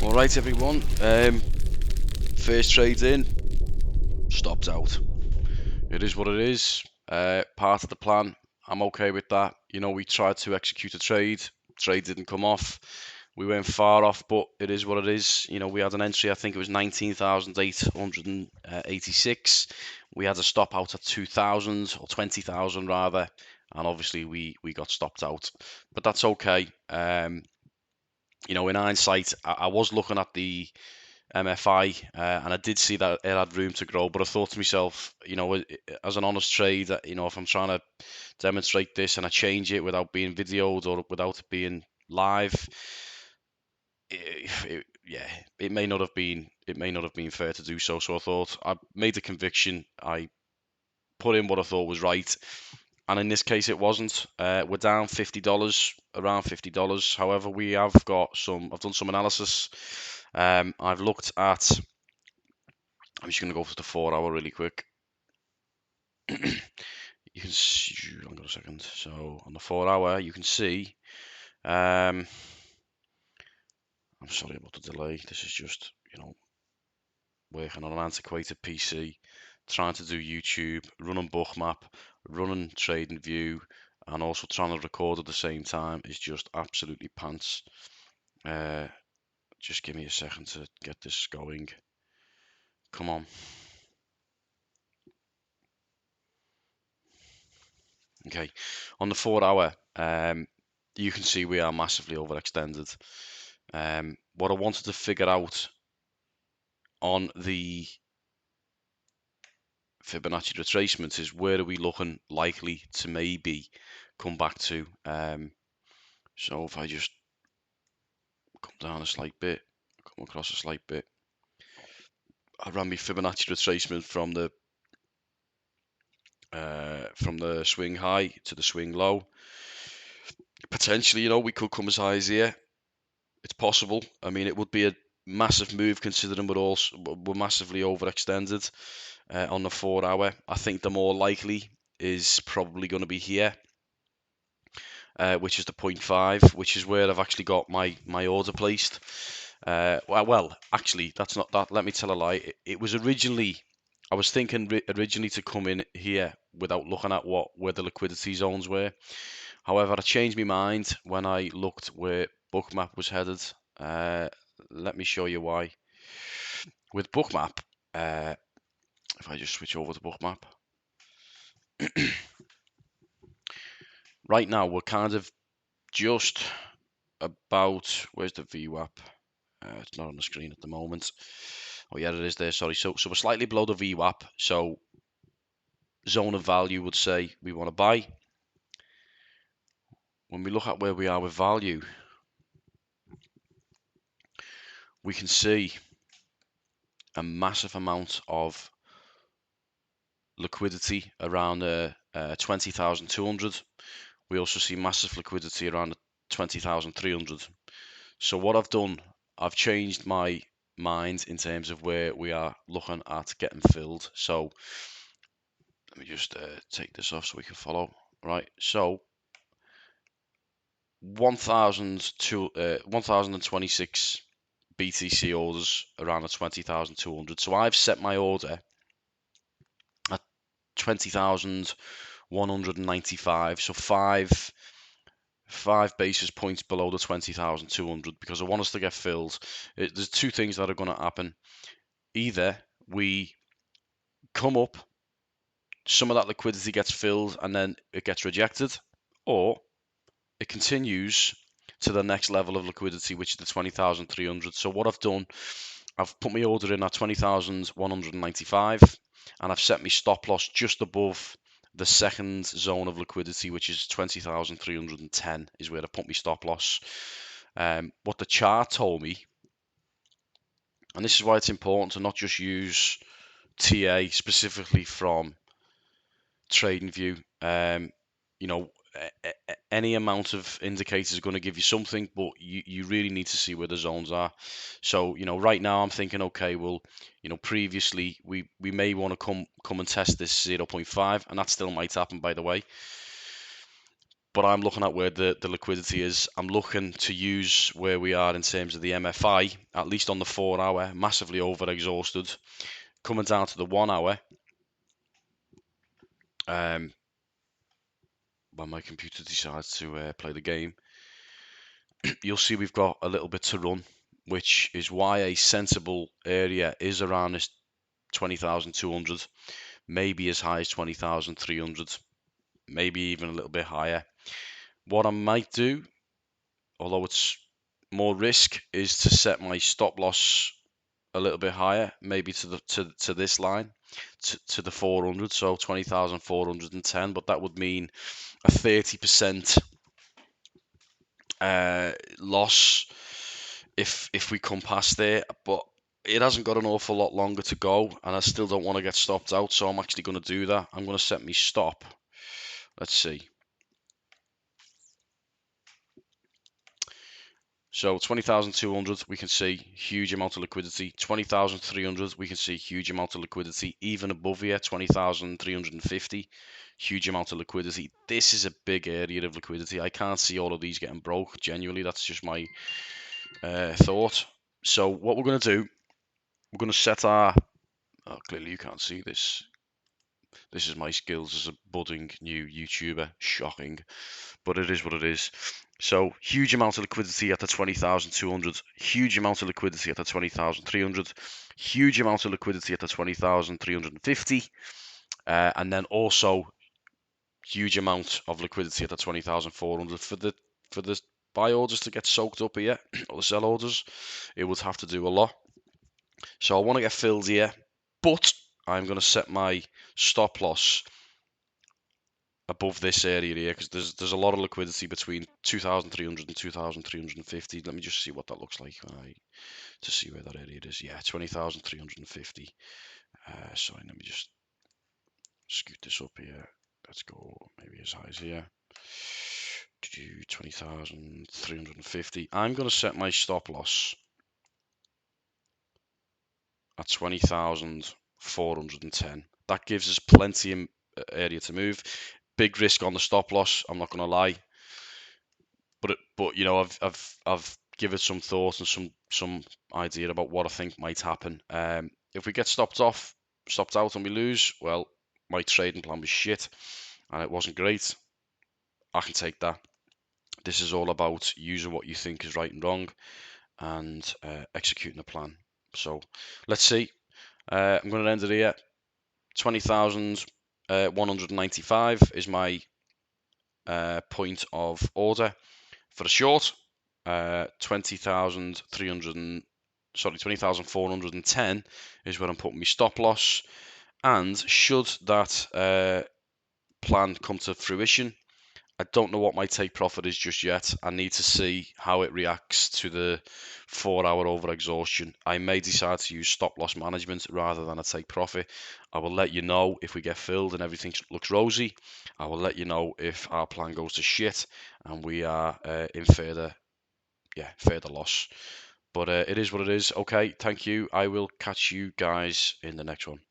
Alright everyone, first trade in, stopped out. It is what it is, part of the plan. I'm okay with that. You know, we tried to execute a trade didn't come off. We weren't far off, but it is what it is. You know, we had an entry, I think it was 19,886. We had a stop out at 2,000 or 20,000 rather, and obviously we got stopped out. But that's okay. You know, in hindsight, I was looking at the MFI, and I did see that it had room to grow. But I thought to myself, you know, as an honest trade, you know, if I'm trying to demonstrate this and I change it without being videoed or without it being live, yeah, it may not have been fair to do so. So I thought I made the conviction, I put in what I thought was right, and in this case it wasn't. We're down $50, around $50. However, I've done some analysis. I've looked at, I'm just going to go for the 4 hour really quick. You can see, hang on a second. So on the 4 hour, you can see, I'm sorry about the delay. This is just, you know, working on an antiquated PC, trying to do YouTube, running BookMap, running TradingView, and also trying to record at the same time is just absolutely pants. Just give me a second to get this going. Come on. Okay, on the 4 hour, you can see we are massively overextended. What I wanted to figure out on the Fibonacci retracement is where are we looking likely to maybe come back to. So if I just come down a slight bit, come across a slight bit, I ran my Fibonacci retracement from the swing high to the swing low. Potentially, you know, we could come as high as here. It's possible. I mean, it would be a massive move considering we're massively overextended on the 4 hour. I think the more likely is probably going to be here, which is the 0.5, which is where I've actually got my order placed. Well, actually, that's not that. Let me tell a lie. It was originally, I was thinking originally to come in here without looking at where the liquidity zones were. However, I changed my mind when I looked where BookMap was headed. Let me show you why. With BookMap, if I just switch over to BookMap, right now we're kind of just about, where's the VWAP? It's not on the screen at the moment. Oh yeah, it is there, sorry. So we're slightly below the VWAP, so zone of value would say we want to buy. When we look at where we are with value, we can see a massive amount of liquidity around 20,200. We also see massive liquidity around 20,300. So what I've done, I've changed my mind in terms of where we are looking at getting filled. So let me just take this off so we can follow. Right, so 1,026 BTC orders around the 20,200. So I've set my order at 20,195. So five basis points below the 20,200 because I want us to get filled. There's two things that are going to happen. Either we come up, some of that liquidity gets filled and then it gets rejected, or it continues to the next level of liquidity, which is the 20,300. So what I've done, I've put my order in at 20,195 and I've set my stop loss just above the second zone of liquidity, which is 20,310 is where I put my stop loss. What the chart told me, and this is why it's important to not just use TA specifically from TradingView. You know, any amount of indicators are going to give you something, but you really need to see where the zones are. So, you know, right now I'm thinking, okay, well, you know, previously we may want to come and test this 0.5, and that still might happen, by the way. but I'm looking at where the liquidity is. I'm looking to use where we are in terms of the MFI, at least on the 4 hour, massively over exhausted. Coming down to the 1 hour, when my computer decides to play the game, you'll see we've got a little bit to run, which is why a sensible area is around this 20,200, maybe as high as 20,300, maybe even a little bit higher. What I might do, although it's more risk, is to set my stop loss a little bit higher, maybe to this line, to the 400, so 20,410. But that would mean a 30% loss if we come past there. But it hasn't got an awful lot longer to go, and I still don't want to get stopped out, so I'm actually going to do that. I'm going to set me stop. Let's see. So 20,200, we can see huge amount of liquidity. 20,300, we can see huge amount of liquidity. Even above here, 20,350, huge amount of liquidity. This is a big area of liquidity. I can't see all of these getting broke. Genuinely, that's just my thought. So what we're going to do, we're going to set our... Oh, clearly you can't see this. This is my skills as a budding new YouTuber. Shocking. But it is what it is. So huge amount of liquidity at the 20,200, huge amount of liquidity at the 20,300, huge amount of liquidity at the 20,350, and then also huge amount of liquidity at the 20,400 for the buy orders to get soaked up here, or the sell orders. It would have to do a lot. So I want to get filled here, but I'm going to set my stop loss above this area here, because there's a lot of liquidity between 2,300 and 2,350. Let me just see what that looks like to see where that area is. Yeah, 20,350. Sorry, let me just scoot this up here. Let's go maybe as high as here. 20,350. I'm going to set my stop loss at 20,410. That gives us plenty of area to move. Big risk on the stop loss, I'm not going to lie. But you know, I've given some thought and some idea about what I think might happen. If we get stopped out, and we lose, well, my trading plan was shit, and it wasn't great. I can take that. This is all about using what you think is right and wrong, and executing a plan. So let's see. I'm going to end it here. 20,195 is my point of order for a short. 20,410 is where I'm putting my stop loss. And should that plan come to fruition, I don't know what my take profit is just yet. I need to see how it reacts to the 4 hour over exhaustion. I may decide to use stop loss management rather than a take profit. I will let you know if we get filled and everything looks rosy. I will let you know if our plan goes to shit and we are in further loss. But it is what it is. Okay, thank you. I will catch you guys in the next one.